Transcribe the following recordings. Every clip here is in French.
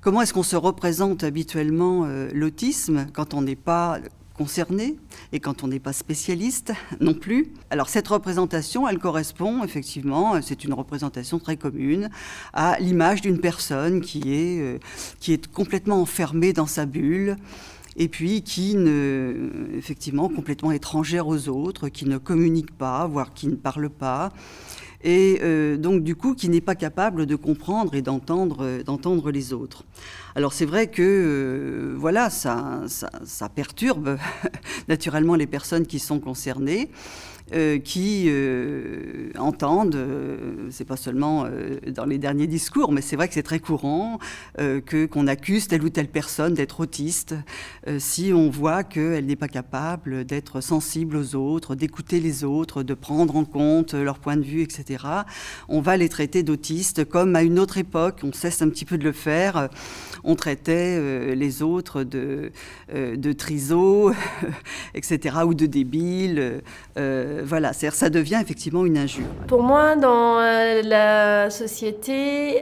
Comment est-ce qu'on se représente habituellement l'autisme quand on n'est pas concerné et quand on n'est pas spécialiste non plus? Alors cette représentation, elle correspond effectivement, c'est une représentation très commune, à l'image d'une personne qui est complètement enfermée dans sa bulle, et puis effectivement complètement étrangère aux autres, qui ne communique pas, voire qui ne parle pas, et donc du coup qui n'est pas capable de comprendre et d'entendre les autres. Alors c'est vrai que voilà, ça perturbe naturellement les personnes qui sont concernées, qui entendent, c'est pas seulement dans les derniers discours, mais c'est vrai que c'est très courant qu'on accuse telle ou telle personne d'être autiste si on voit qu'elle n'est pas capable d'être sensible aux autres, d'écouter les autres, de prendre en compte leur point de vue, etc. On va les traiter d'autistes comme à une autre époque, on cesse un petit peu de le faire, on traitait les autres de trisos, etc., ou de débiles. Voilà, c'est-à-dire ça devient effectivement une injure. Pour moi, dans la société,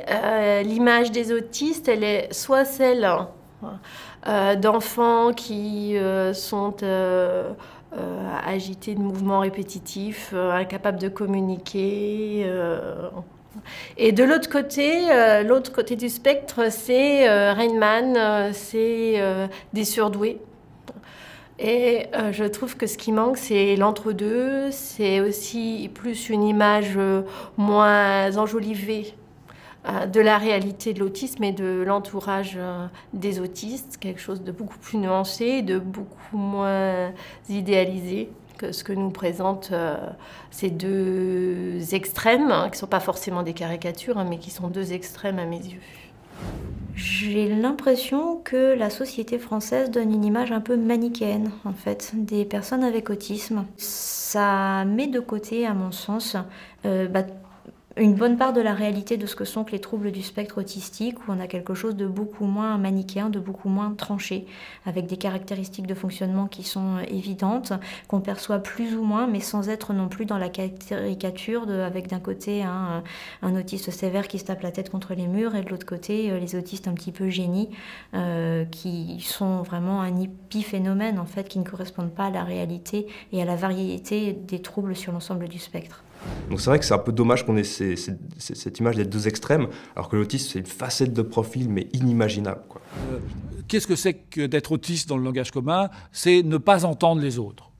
l'image des autistes, elle est soit celle d'enfants qui sont agités de mouvements répétitifs, incapables de communiquer. Et de l'autre côté du spectre, c'est Rain Man, c'est des surdoués. Et je trouve que ce qui manque, c'est l'entre-deux, c'est aussi plus une image moins enjolivée de la réalité de l'autisme et de l'entourage des autistes, quelque chose de beaucoup plus nuancé, de beaucoup moins idéalisé que ce que nous présentent ces deux extrêmes, qui ne sont pas forcément des caricatures, mais qui sont deux extrêmes à mes yeux. J'ai l'impression que la société française donne une image un peu manichéenne, en fait, des personnes avec autisme. Ça met de côté, à mon sens, une bonne part de la réalité de ce que sont que les troubles du spectre autistique, où on a quelque chose de beaucoup moins manichéen, de beaucoup moins tranché, avec des caractéristiques de fonctionnement qui sont évidentes, qu'on perçoit plus ou moins, mais sans être non plus dans la caricature, avec d'un côté un autiste sévère qui se tape la tête contre les murs, et de l'autre côté les autistes un petit peu génies, qui sont vraiment un épiphénomène, en fait, qui ne correspondent pas à la réalité et à la variété des troubles sur l'ensemble du spectre. Donc c'est vrai que c'est un peu dommage qu'on ait cette image des deux extrêmes, alors que l'autisme c'est une facette de profil mais inimaginable, quoi. Qu'est-ce que c'est que d'être autiste dans le langage commun? C'est ne pas entendre les autres.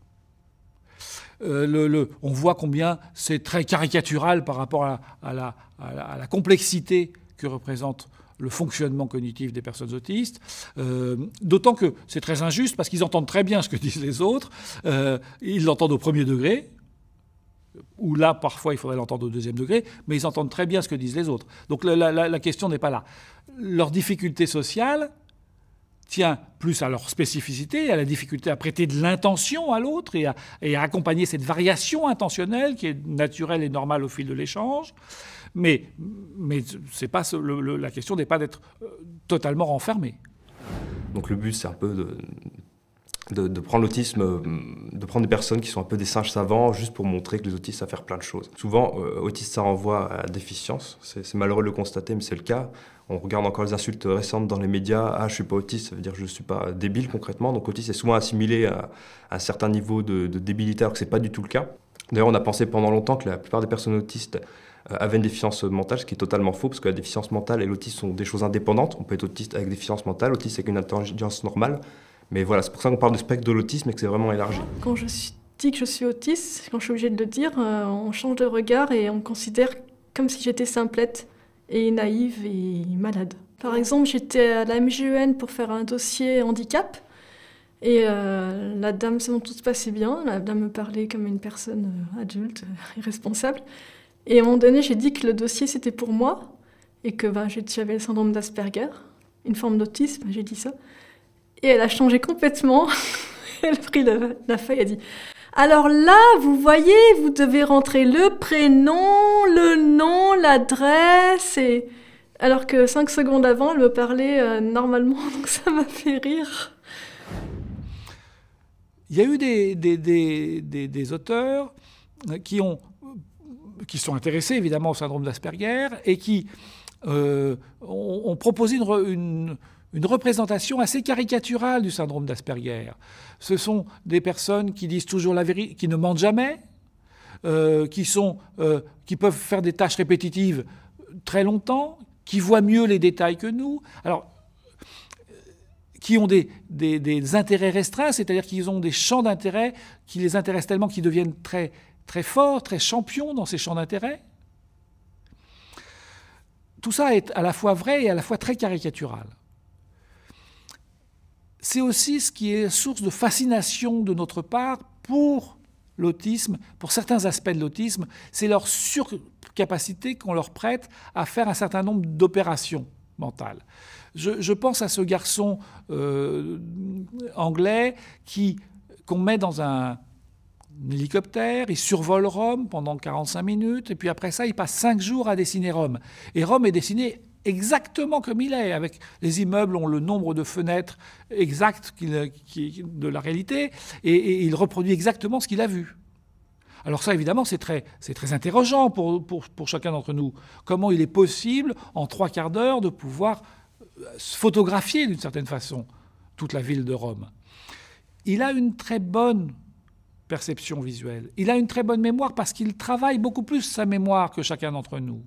On voit combien c'est très caricatural par rapport à la complexité que représente le fonctionnement cognitif des personnes autistes, d'autant que c'est très injuste parce qu'ils entendent très bien ce que disent les autres, ils l'entendent au premier degré, où là, parfois, il faudrait l'entendre au deuxième degré, mais ils entendent très bien ce que disent les autres. Donc la question n'est pas là. Leur difficulté sociale tient plus à leur spécificité, à la difficulté à prêter de l'intention à l'autre et à accompagner cette variation intentionnelle qui est naturelle et normale au fil de l'échange. Mais c'est pas, la question n'est pas d'être totalement renfermé. Donc le but, c'est un peu de prendre l'autisme, de prendre des personnes qui sont un peu des singes savants, juste pour montrer que les autistes savent faire plein de choses. Souvent, autiste, ça renvoie à déficience. C'est malheureux de le constater, mais c'est le cas. On regarde encore les insultes récentes dans les médias. « Ah, je suis pas autiste », ça veut dire « je suis pas débile » concrètement. Donc autiste est souvent assimilé à un certain niveau de débilité, alors que c'est pas du tout le cas. D'ailleurs, on a pensé pendant longtemps que la plupart des personnes autistes avaient une déficience mentale, ce qui est totalement faux, parce que la déficience mentale et l'autisme sont des choses indépendantes. On peut être autiste avec déficience mentale, autiste avec une intelligence normale. Mais voilà, c'est pour ça qu'on parle de spectre de l'autisme et que c'est vraiment élargi. Quand je suis dis que je suis autiste, quand je suis obligée de le dire, on change de regard et on me considère comme si j'étais simplette et naïve et malade. Par exemple, j'étais à la MJEN pour faire un dossier handicap et la dame, tout se passait bien, la dame me parlait comme une personne adulte et responsable. Et à un moment donné, j'ai dit que le dossier c'était pour moi et que j'avais le syndrome d'Asperger, une forme d'autisme, j'ai dit ça. Et elle a changé complètement. Elle a pris la feuille et a dit « Alors là, vous voyez, vous devez rentrer le prénom, le nom, l'adresse. » Et... Alors que 5 secondes avant, elle me parlait normalement, donc ça m'a fait rire. Il y a eu des auteurs qui sont intéressés évidemment au syndrome d'Asperger et qui ont proposé une représentation assez caricaturale du syndrome d'Asperger. Ce sont des personnes qui disent toujours la vérité, qui ne mentent jamais, qui peuvent faire des tâches répétitives très longtemps, qui voient mieux les détails que nous, alors, qui ont des intérêts restreints, c'est-à-dire qu'ils ont des champs d'intérêt qui les intéressent tellement qu'ils deviennent très, très forts, très champions dans ces champs d'intérêt. Tout ça est à la fois vrai et à la fois très caricatural. C'est aussi ce qui est source de fascination de notre part pour l'autisme, pour certains aspects de l'autisme, c'est leur surcapacité qu'on leur prête à faire un certain nombre d'opérations mentales. Je pense à ce garçon anglais qu'on met dans un hélicoptère, il survole Rome pendant 45 minutes, et puis après ça, il passe 5 jours à dessiner Rome. Et Rome est dessiné exactement comme il est, avec les immeubles ont le nombre de fenêtres exact de la réalité, et il reproduit exactement ce qu'il a vu. Alors ça, évidemment, c'est très interrogeant pour chacun d'entre nous. Comment il est possible, en 3/4 d'heure, de pouvoir photographier, d'une certaine façon, toute la ville de Rome? Il a une très bonne perception visuelle. Il a une très bonne mémoire parce qu'il travaille beaucoup plus sa mémoire que chacun d'entre nous.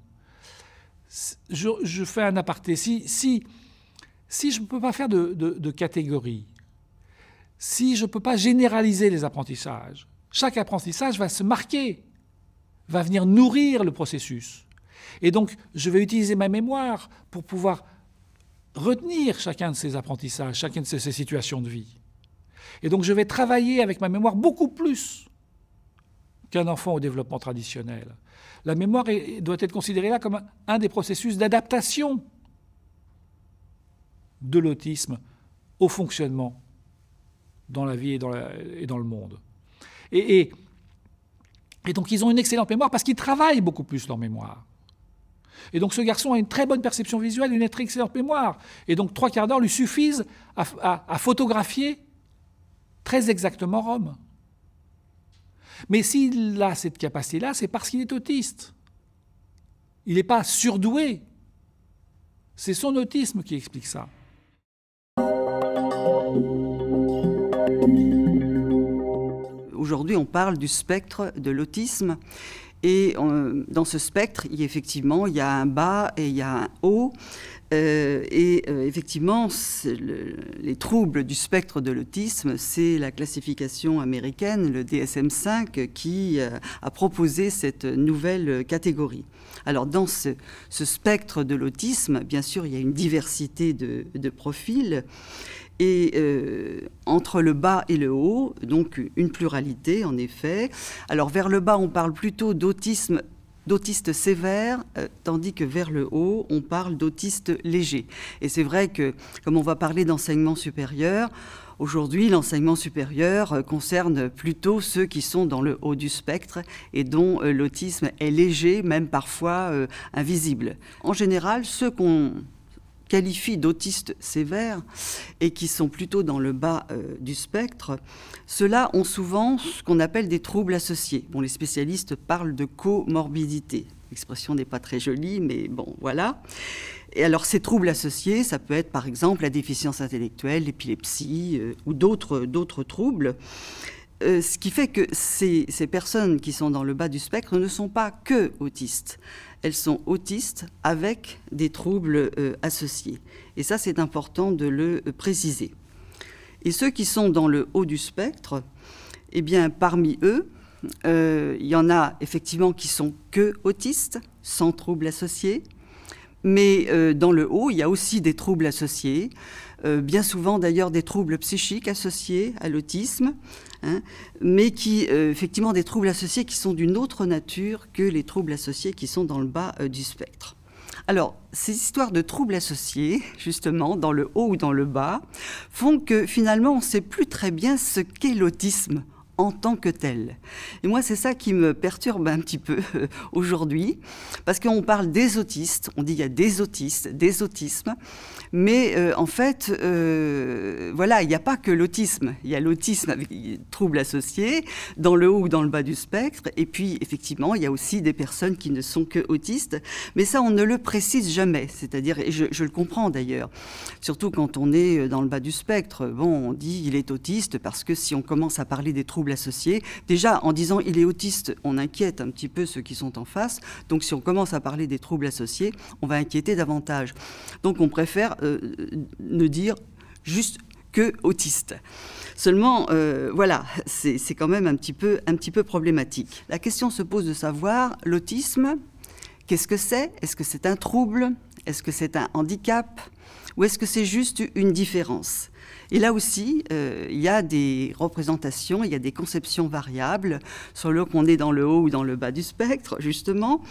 Je fais un aparté. Si je ne peux pas faire de catégorie, si je ne peux pas généraliser les apprentissages, chaque apprentissage va se marquer, va venir nourrir le processus. Et donc, je vais utiliser ma mémoire pour pouvoir retenir chacun de ces apprentissages, chacune de ces situations de vie. Et donc, je vais travailler avec ma mémoire beaucoup plus qu'un enfant au développement traditionnel. La mémoire doit être considérée là comme un des processus d'adaptation de l'autisme au fonctionnement dans la vie et dans le monde. Et donc ils ont une excellente mémoire parce qu'ils travaillent beaucoup plus leur mémoire. Et donc ce garçon a une très bonne perception visuelle, une très excellente mémoire. Et donc 3/4 d'heure lui suffisent à photographier très exactement Rome. Mais s'il a cette capacité-là, c'est parce qu'il est autiste. Il n'est pas surdoué. C'est son autisme qui explique ça. Aujourd'hui, on parle du spectre de l'autisme. Et dans ce spectre, effectivement, il y a un bas et il y a un haut. Effectivement, les troubles du spectre de l'autisme, c'est la classification américaine, le DSM-5, qui a proposé cette nouvelle catégorie. Alors, dans ce spectre de l'autisme, bien sûr, il y a une diversité de profils. Et entre le bas et le haut, donc une pluralité, en effet. Alors, vers le bas, on parle plutôt d'autistes sévères, tandis que vers le haut, on parle d'autistes légers. Et c'est vrai que, comme on va parler d'enseignement supérieur, aujourd'hui, l'enseignement supérieur concerne plutôt ceux qui sont dans le haut du spectre et dont l'autisme est léger, même parfois invisible. En général, ceux qu'on qualifient d'autistes sévères et qui sont plutôt dans le bas du spectre, ceux-là ont souvent ce qu'on appelle des troubles associés. Bon, les spécialistes parlent de comorbidité. L'expression n'est pas très jolie, mais bon, voilà. Et alors, ces troubles associés, ça peut être par exemple la déficience intellectuelle, l'épilepsie ou d'autres troubles. Ce qui fait que ces personnes qui sont dans le bas du spectre ne sont pas que autistes. Elles sont autistes avec des troubles associés. Et ça, c'est important de le préciser. Et ceux qui sont dans le haut du spectre, Eh bien, parmi eux, il y en a effectivement qui sont que autistes, sans troubles associés. Mais dans le haut, il y a aussi des troubles associés, bien souvent d'ailleurs des troubles psychiques associés à l'autisme, hein, mais qui, effectivement, des troubles associés qui sont d'une autre nature que les troubles associés qui sont dans le bas du spectre. Alors, ces histoires de troubles associés, justement, dans le haut ou dans le bas, font que finalement, on ne sait plus très bien ce qu'est l'autisme en tant que tel. Et moi, c'est ça qui me perturbe un petit peu aujourd'hui, parce qu'on parle des autistes, on dit il y a des autistes, des autismes, mais en fait, voilà, il n'y a pas que l'autisme. Il y a l'autisme avec des troubles associés, dans le haut ou dans le bas du spectre, et puis, effectivement, il y a aussi des personnes qui ne sont que autistes, mais ça, on ne le précise jamais, c'est-à-dire, et je le comprends d'ailleurs, surtout quand on est dans le bas du spectre, bon, on dit il est autiste, parce que si on commence à parler des troubles associés. Déjà, en disant il est autiste, on inquiète un petit peu ceux qui sont en face. Donc, si on commence à parler des troubles associés, on va inquiéter davantage. Donc, on préfère ne dire juste que autiste. Seulement, voilà, c'est quand même un petit peu problématique. La question se pose de savoir, l'autisme, qu'est-ce que c'est? Est-ce que c'est un trouble? Est-ce que c'est un handicap? Ou est-ce que c'est juste une différence? Et là aussi, il y a des représentations, il y a des conceptions variables, selon qu'on est dans le haut ou dans le bas du spectre, justement.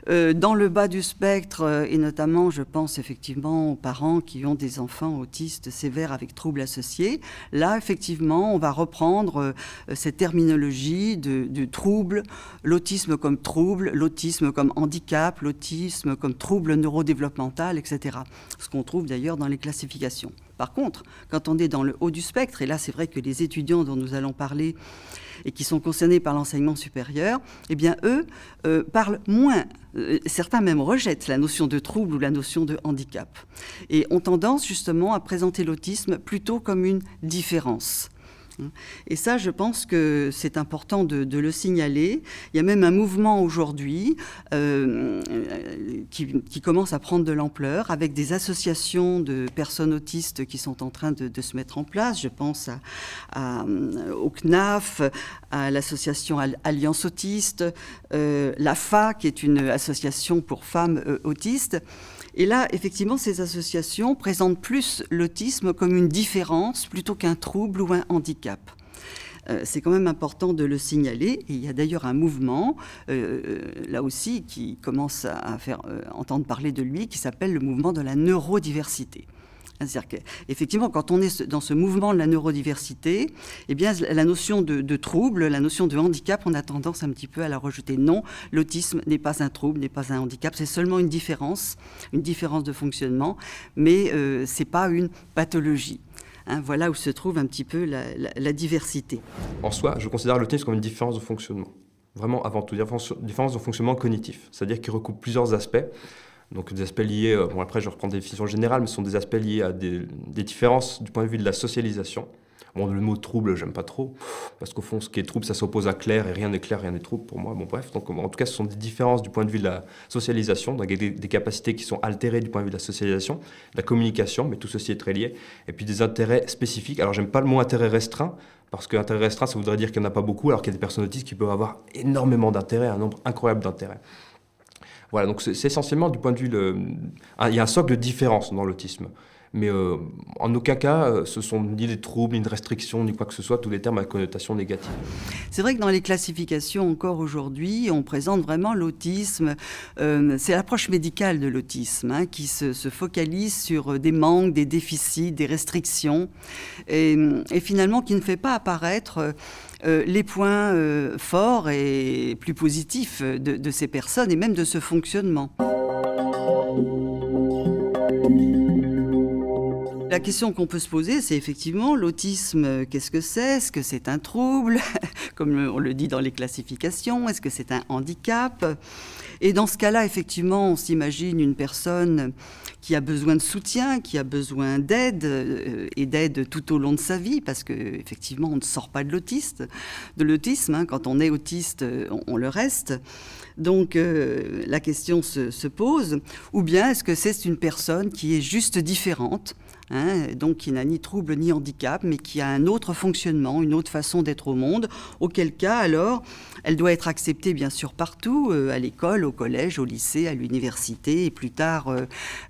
Dans le bas du spectre, et notamment, je pense effectivement aux parents qui ont des enfants autistes sévères avec troubles associés, là, effectivement, on va reprendre cette terminologie de trouble, l'autisme comme trouble, l'autisme comme handicap, l'autisme comme trouble neurodéveloppemental, etc. Ce qu'on trouve d'ailleurs dans les classifications. Par contre, quand on est dans le haut du spectre, et là c'est vrai que les étudiants dont nous allons parler et qui sont concernés par l'enseignement supérieur, eh bien eux parlent moins, certains même rejettent la notion de trouble ou la notion de handicap, et ont tendance justement à présenter l'autisme plutôt comme une différence. Et ça, je pense que c'est important de le signaler. Il y a même un mouvement aujourd'hui qui commence à prendre de l'ampleur avec des associations de personnes autistes qui sont en train de se mettre en place. Je pense au CNAF, à l'association Alliance Autiste, l'AFA, qui est une association pour femmes autistes. Et là, effectivement, ces associations présentent plus l'autisme comme une différence plutôt qu'un trouble ou un handicap. C'est quand même important de le signaler. Et il y a d'ailleurs un mouvement, là aussi, qui commence à faire entendre parler de lui, qui s'appelle le mouvement de la neurodiversité. C'est-à-dire qu'effectivement, quand on est dans ce mouvement de la neurodiversité, eh bien, la notion de trouble, la notion de handicap, on a tendance un petit peu à la rejeter. Non, l'autisme n'est pas un trouble, n'est pas un handicap, c'est seulement une différence de fonctionnement, mais ce n'est pas une pathologie. Hein, voilà où se trouve un petit peu la diversité. En soi, je considère l'autisme comme une différence de fonctionnement. Vraiment, avant tout, différence de fonctionnement cognitif, c'est-à-dire qu'il recoupe plusieurs aspects. Donc des aspects liés, bon après je reprends des définitions générales, mais ce sont des aspects liés à des différences du point de vue de la socialisation. Bon, le mot trouble, j'aime pas trop, parce qu'au fond, ce qui est trouble, ça s'oppose à clair, et rien n'est clair, rien n'est trouble pour moi. Bon bref, donc en tout cas, ce sont des différences du point de vue de la socialisation, donc des capacités qui sont altérées du point de vue de la socialisation, de la communication, mais tout ceci est très lié, et puis des intérêts spécifiques. Alors j'aime pas le mot intérêt restreint, parce que intérêt restreint, ça voudrait dire qu'il n'y en a pas beaucoup, alors qu'il y a des personnes autistes qui peuvent avoir énormément d'intérêts, un nombre incroyable d'intérêts. Voilà, donc c'est essentiellement du point de vue... il y a un socle de différence dans l'autisme. Mais en aucun cas, ce sont ni des troubles, ni de restrictions, ni quoi que ce soit, tous les termes à connotation négative. C'est vrai que dans les classifications, encore aujourd'hui, on présente vraiment l'autisme. C'est l'approche médicale de l'autisme, hein, qui se focalise sur des manques, des déficits, des restrictions, et finalement qui ne fait pas apparaître... les points forts et plus positifs de ces personnes et même de ce fonctionnement. La question qu'on peut se poser, c'est effectivement l'autisme, qu'est-ce que c'est? Est-ce que c'est un trouble, comme on le dit dans les classifications? Est-ce que c'est un handicap? Et dans ce cas-là, effectivement, on s'imagine une personne qui a besoin de soutien, qui a besoin d'aide, et d'aide tout au long de sa vie, parce qu'effectivement, on ne sort pas de l'autisme. Hein. Quand on est autiste, on le reste. Donc, la question se pose. Ou bien, est-ce que c'est une personne qui est juste différente, donc qui n'a ni trouble ni handicap, mais qui a un autre fonctionnement, une autre façon d'être au monde, auquel cas, alors, elle doit être acceptée, bien sûr, partout, à l'école, au collège, au lycée, à l'université, et plus tard,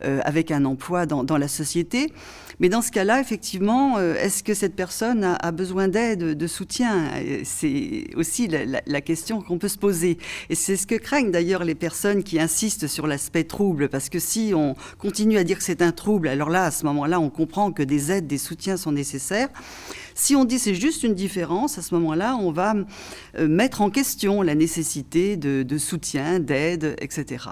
avec un emploi dans la société. Mais dans ce cas-là, effectivement, est-ce que cette personne a besoin d'aide, de soutien? C'est aussi la question qu'on peut se poser. Et c'est ce que craignent d'ailleurs les personnes qui insistent sur l'aspect trouble, parce que si on continue à dire que c'est un trouble, alors là, à ce moment-là, on comprend que des aides, des soutiens sont nécessaires. Si on dit c'est juste une différence, à ce moment-là, on va mettre en question la nécessité de soutien, d'aide, etc.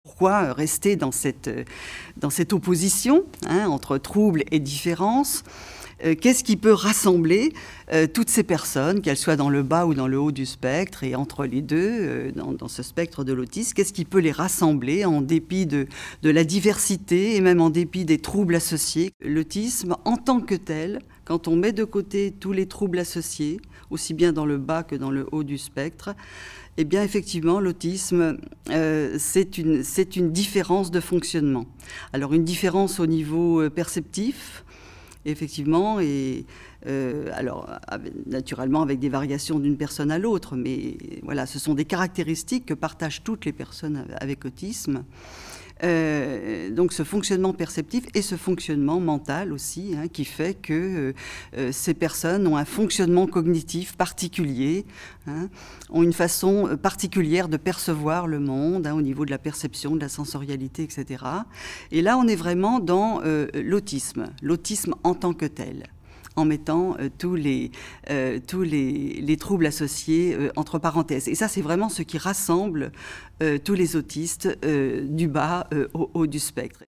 Pourquoi rester dans cette opposition entre trouble et différence? Qu'est-ce qui peut rassembler toutes ces personnes, qu'elles soient dans le bas ou dans le haut du spectre, et entre les deux, dans ce spectre de l'autisme, qu'est-ce qui peut les rassembler en dépit de la diversité et même en dépit des troubles associés? L'autisme, en tant que tel, quand on met de côté tous les troubles associés, aussi bien dans le bas que dans le haut du spectre, eh bien, effectivement, l'autisme, c'est une différence de fonctionnement. Alors, une différence au niveau perceptif, effectivement, et alors, naturellement, avec des variations d'une personne à l'autre, mais voilà, ce sont des caractéristiques que partagent toutes les personnes avec autisme. Donc ce fonctionnement perceptif et ce fonctionnement mental aussi, qui fait que ces personnes ont un fonctionnement cognitif particulier, ont une façon particulière de percevoir le monde, au niveau de la perception, de la sensorialité, etc. Et là, on est vraiment dans l'autisme en tant que tel, en mettant tous les troubles associés entre parenthèses. Et ça, c'est vraiment ce qui rassemble tous les autistes du bas au haut du spectre.